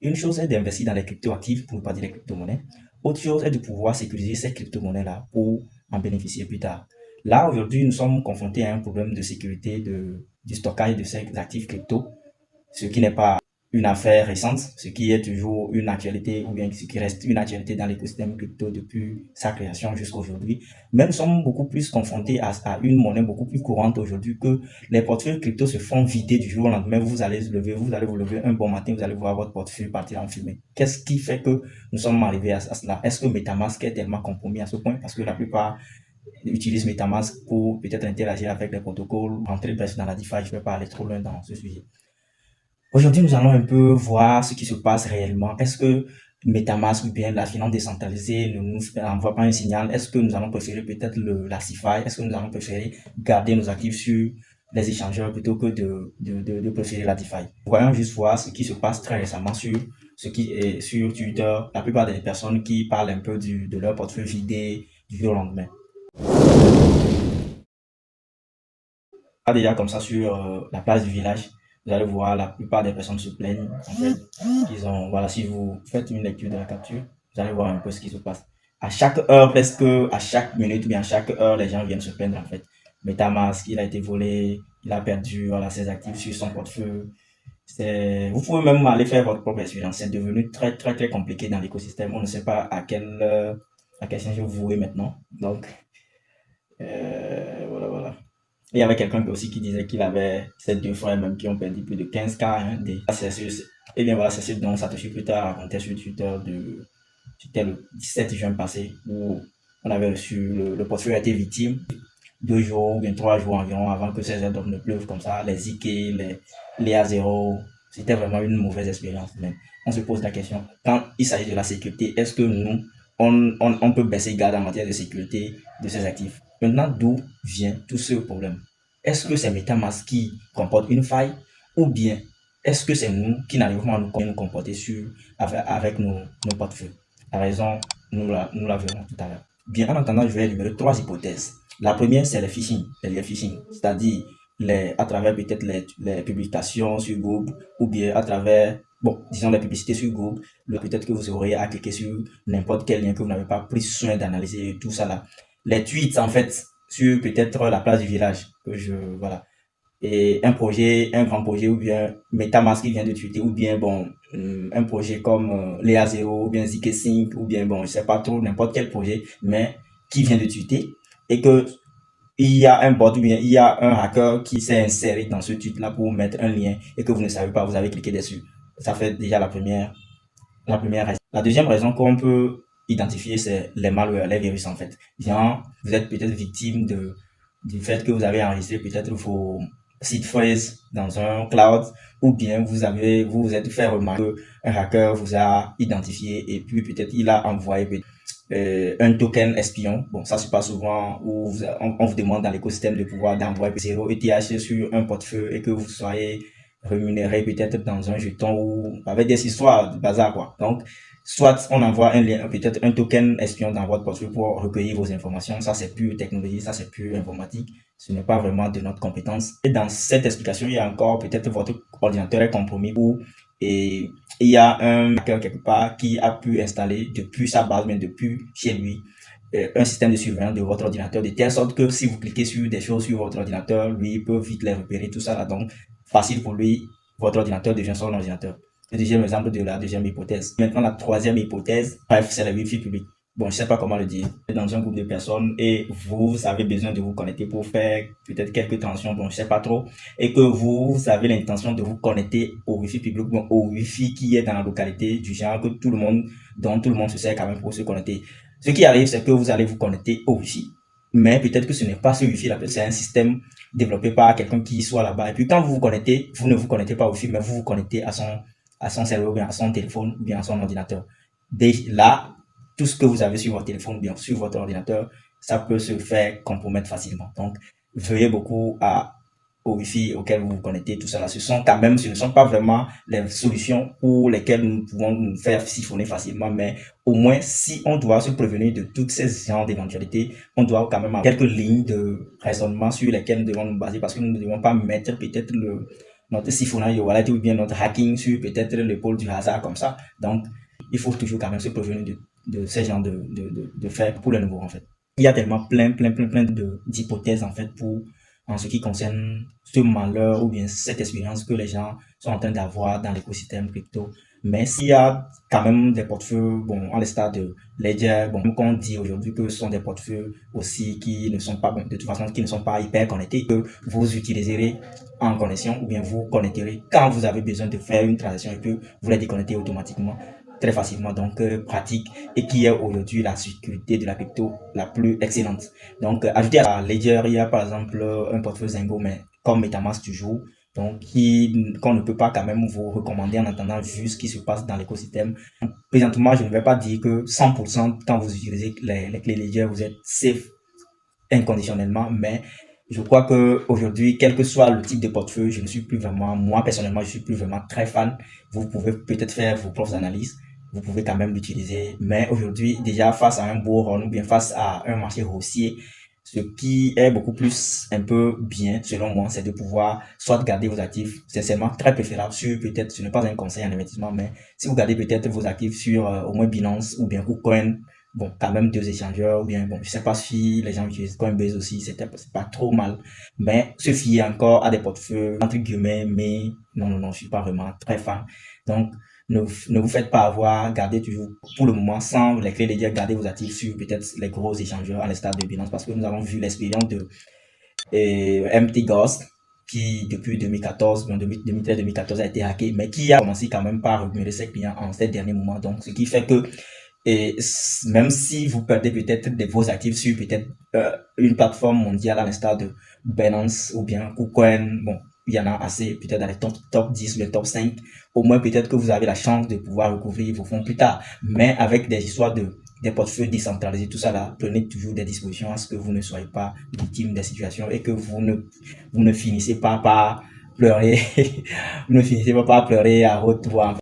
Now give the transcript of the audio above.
Une chose est d'investir dans les cryptoactifs, pour ne pas dire les crypto-monnaies. Autre chose est de pouvoir sécuriser ces crypto-monnaies-là pour en bénéficier plus tard. Là, aujourd'hui, nous sommes confrontés à un problème de sécurité du stockage de ces actifs crypto, ce qui n'est pas une affaire récente, ce qui est toujours une actualité, ou bien ce qui reste une actualité dans l'écosystème crypto depuis sa création jusqu'à aujourd'hui. Mais nous sommes beaucoup plus confrontés à une monnaie beaucoup plus courante aujourd'hui, que les portefeuilles crypto se font vider du jour au lendemain. Vous allez vous lever un bon matin, vous allez voir votre portefeuille partir en fumée. Qu'est-ce qui fait que nous sommes arrivés à cela? Est-ce que MetaMask est tellement compromis à ce point? Parce que la plupart utilisent MetaMask pour peut-être interagir avec les protocoles, rentrer bref dans la DeFi. Je ne vais pas aller trop loin dans ce sujet. Aujourd'hui, nous allons un peu voir ce qui se passe réellement. Est-ce que MetaMask ou bien la finance décentralisée ne nous envoie pas un signal? Est-ce que nous allons préférer peut-être la CeFi? Est-ce que nous allons préférer garder nos actifs sur les échangeurs plutôt que de préférer la DeFi? Voyons juste voir ce qui se passe très récemment ce qui est sur Twitter. La plupart des personnes qui parlent un peu de leur portefeuille vidé du jour au lendemain. Déjà comme ça sur la place du village, vous allez voir la plupart des personnes se plaignent. En fait, voilà, si vous faites une lecture de la capture, vous allez voir un peu ce qui se passe. À chaque heure, presque à chaque minute ou bien à chaque heure, les gens viennent se plaindre en fait. MetaMask, il a été volé, il a perdu voilà, ses actifs sur son portefeuille. Vous pouvez même aller faire votre propre expérience. C'est devenu très très très compliqué dans l'écosystème. On ne sait pas à quel sens vous vouez maintenant. Donc, voilà, voilà. Et il y avait quelqu'un aussi qui disait qu'il avait ces deux frères même qui ont perdu plus de 15K. Hein, et bien voilà, c'est ce dont Satoshi Kuta racontait sur Twitter c'était le 17 juin passé où on avait reçu, le portefeuille a été victime 2 jours ou bien 3 jours environ avant que ces airdrops ne pleuvent comme ça, les ZK, les A0. C'était vraiment une mauvaise expérience. Mais on se pose la question, quand il s'agit de la sécurité, est-ce que nous, on peut baisser garde en matière de sécurité de ces actifs? Maintenant, d'où vient tout ce problème? Est-ce que c'est MetaMask qui comporte une faille ou bien est-ce que c'est nous qui n'arrivons pas à nous comporter avec nos portefeuilles? La raison, nous la verrons tout à l'heure. Bien, en attendant, je vais énumérer 3 hypothèses. La première, c'est le phishing, c'est-à-dire à travers peut-être les publications sur Google ou bien à travers, bon, disons les publicités sur Google, peut-être que vous aurez à cliquer sur n'importe quel lien que vous n'avez pas pris soin d'analyser tout ça là. Les tweets, en fait, sur peut-être la place du village, voilà. Et un grand projet, ou bien MetaMask qui vient de tweeter, ou bien, bon, un projet comme Lea0, ou bien ZK5, ou bien, bon, je sais pas trop, n'importe quel projet, mais qui vient de tweeter, et que il y a un bot ou bien il y a un hacker qui s'est inséré dans ce tweet-là pour mettre un lien et que vous ne savez pas, vous avez cliqué dessus. Ça fait déjà la première raison. La deuxième raison qu'on peut identifier, c'est les malwares, les virus en fait. Genre, vous êtes peut-être victime du fait que vous avez enregistré peut-être vos sites phrases dans un cloud, ou bien vous êtes fait remarquer qu'un hacker vous a identifié et puis peut-être il a envoyé un token espion. Bon, ça se passe souvent où on vous demande dans l'écosystème de pouvoir d'envoyer 0 ETH sur un portefeuille et que vous soyez rémunéré peut-être dans un jeton ou avec des histoires de bazar quoi. Donc, soit on envoie un lien, peut-être un token espion dans votre portefeuille pour recueillir vos informations. Ça, c'est pure technologie, ça, c'est pure informatique. Ce n'est pas vraiment de notre compétence. Et dans cette explication, il y a encore peut-être votre ordinateur est compromis et il y a un hacker quelque part qui a pu installer depuis sa base, mais depuis chez lui, un système de surveillance de votre ordinateur de telle sorte que si vous cliquez sur des choses sur votre ordinateur, lui il peut vite les repérer, tout ça là. Donc, facile pour lui, votre ordinateur devient son ordinateur. Le deuxième exemple de la deuxième hypothèse. Maintenant, la troisième hypothèse, bref, c'est le Wi-Fi public. Bon, je sais pas comment le dire. Dans un groupe de personnes et vous avez besoin de vous connecter pour faire peut-être quelques tensions, bon, je sais pas trop, et que vous avez l'intention de vous connecter au Wi-Fi public, bon, au Wi-Fi qui est dans la localité du genre que dont tout le monde se sert quand même pour se connecter. Ce qui arrive, c'est que vous allez vous connecter au Wi-Fi, mais peut-être que ce n'est pas ce Wi-Fi là, c'est un système développé par quelqu'un qui soit là-bas. Et puis quand vous vous connectez, vous ne vous connectez pas au Wi-Fi, mais vous vous connectez à son serveur, ou bien à son téléphone, ou bien à son ordinateur. Dès là, tout ce que vous avez sur votre téléphone, ou bien sur votre ordinateur, ça peut se faire compromettre facilement. Donc, veuillez beaucoup au Wi-Fi auquel vous vous connectez, tout ça là. Ce ne sont pas vraiment les solutions pour lesquelles nous pouvons nous faire siphonner facilement, mais au moins, si on doit se prévenir de toutes ces genres d'éventualités, on doit quand même avoir quelques lignes de raisonnement sur lesquelles nous devons nous baser, parce que nous ne devons pas mettre peut-être notre siphonnage de wallet ou bien notre hacking sur peut-être l'épaule du hasard comme ça. Donc, il faut toujours quand même se prévenir de ces genres de faits pour le nouveau en fait. Il y a tellement plein d'hypothèses en fait pour en ce qui concerne ce malheur ou bien cette expérience que les gens sont en train d'avoir dans l'écosystème crypto. Mais s'il y a quand même des portefeuilles, bon, à l'instar de Ledger, bon, comme on dit aujourd'hui que ce sont des portefeuilles aussi qui ne sont pas, bon, de toute façon, qui ne sont pas hyper connectés, que vous utiliserez en connexion ou bien vous connecterez quand vous avez besoin de faire une transaction et que vous les déconnectez automatiquement très facilement, donc pratique, et qui est aujourd'hui la sécurité de la crypto la plus excellente. Donc ajouté à Ledger, il y a par exemple un portefeuille Zengo, mais comme MetaMask toujours, donc qu'on ne peut pas quand même vous recommander en attendant vu ce qui se passe dans l'écosystème. Présentement, je ne vais pas dire que 100% quand vous utilisez les clés Ledger, vous êtes safe inconditionnellement, mais je crois que aujourd'hui, quel que soit le type de portefeuille, je ne suis plus vraiment, moi personnellement, je suis plus vraiment très fan. Vous pouvez peut-être faire vos propres analyses, vous pouvez quand même l'utiliser, mais aujourd'hui, déjà face à un beau run ou bien face à un marché haussier, ce qui est beaucoup plus un peu bien, selon moi, c'est de pouvoir soit garder vos actifs, c'est seulement très préférable sur peut-être, ce n'est pas un conseil en investissement, mais si vous gardez peut-être vos actifs sur au moins Binance ou bien KuCoin, bon, quand même deux échangeurs, ou bien, bon, je sais pas si les gens utilisent Coinbase aussi, c'est pas trop mal, mais se fier encore à des portefeuilles, entre guillemets, mais non, je suis pas vraiment très fan. Donc, ne vous faites pas avoir, gardez toujours, pour le moment, sans les clés de dire, gardez vos actifs sur peut-être les gros échangeurs à l'instar de Binance, parce que nous avons vu l'expérience de MT Ghost, qui depuis 2014, 2013-2014 a été hacké, mais qui a commencé quand même par rémunérer ses clients en ces derniers moments. Donc, ce qui fait que et même si vous perdez peut-être de vos actifs sur peut-être une plateforme mondiale à l'instar de Binance ou bien KuCoin, bon, il y en a assez peut-être dans les top 10 ou les top 5, au moins peut-être que vous avez la chance de pouvoir recouvrir vos fonds plus tard. Mais avec des histoires des portefeuilles décentralisés, tout ça là, prenez toujours des dispositions à ce que vous ne soyez pas victime des situations et que vous ne finissez pas par pleurer, vous ne finissez pas par pleurer à haute voix.